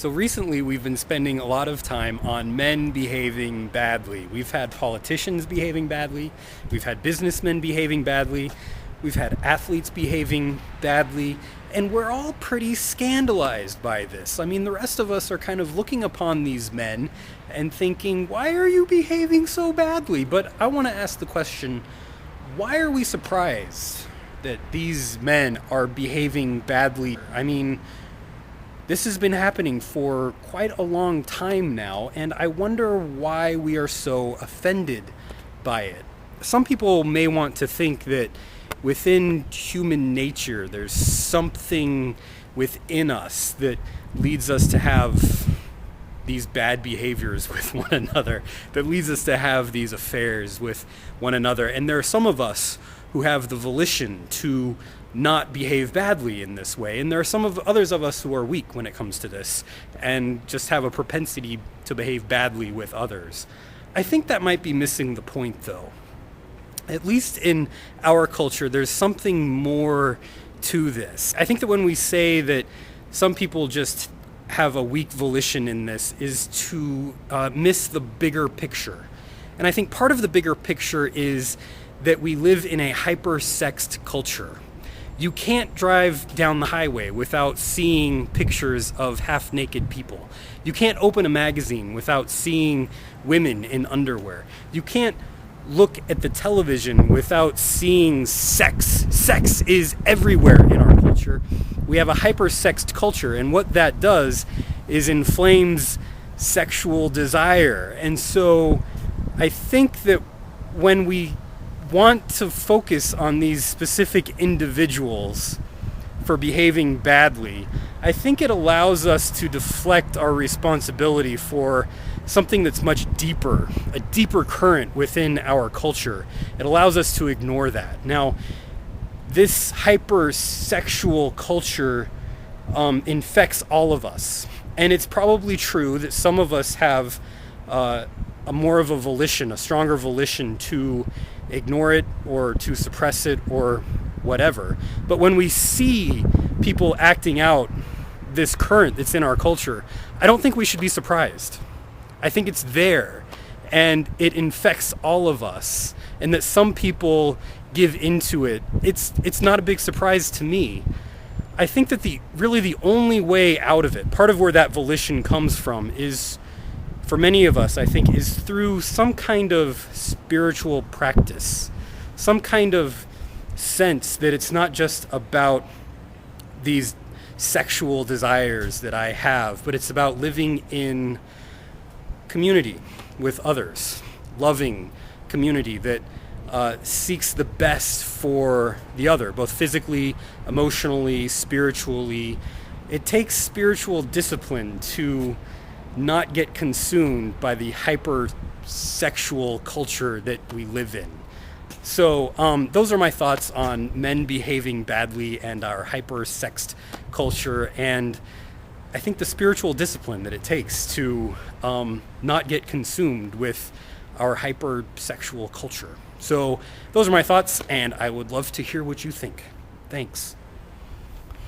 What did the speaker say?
So recently we've been spending a lot of time on men behaving badly. We've had politicians behaving badly, we've had businessmen behaving badly, we've had athletes behaving badly, and we're all pretty scandalized by this. I mean, the rest of us are kind of looking upon these men and thinking, why are you behaving so badly? But I want to ask the question, why are we surprised that these men are behaving badly? I mean, this has been happening for quite a long time now, and I wonder why we are so offended by it. Some people may want to think that within human nature, there's something within us that leads us to have these bad behaviors with one another, that leads us to have these affairs with one another. And there are some of us who have the volition to not behave badly in this way. And there are some of others of us who are weak when it comes to this and just have a propensity to behave badly with others. I think that might be missing the point, though. At least in our culture, there's something more to this. I think that when we say that some people just have a weak volition in this is to miss the bigger picture. And I think part of the bigger picture is that we live in a hypersexed culture. You can't drive down the highway without seeing pictures of half-naked people. You can't open a magazine without seeing women in underwear. You can't look at the television without seeing sex. Sex is everywhere in our culture. We have a hypersexed culture, and what that does is inflames sexual desire. And so I think that when we want to focus on these specific individuals for behaving badly, I think it allows us to deflect our responsibility for something that's much deeper, a deeper current within our culture. It allows us to ignore that. Now, this hypersexual culture infects all of us. And it's probably true that some of us have a more of a volition, a stronger volition to ignore it or to suppress it or whatever. But when we see people acting out this current that's in our culture, I don't think we should be surprised. I think it's there and it infects all of us, and that some people give into it. It's not a big surprise to me. I think that the only way out of it, part of where that volition comes from, is for many of us, I think, is through some kind of spiritual practice, some kind of sense that it's not just about these sexual desires that I have, but it's about living in community with others, loving community that seeks the best for the other, both physically, emotionally, spiritually. It takes spiritual discipline to not get consumed by the hypersexual culture that we live in. So those are my thoughts on men behaving badly and our hypersexed culture, and I think the spiritual discipline that it takes to not get consumed with our hypersexual culture. So those are my thoughts, and I would love to hear what you think. Thanks.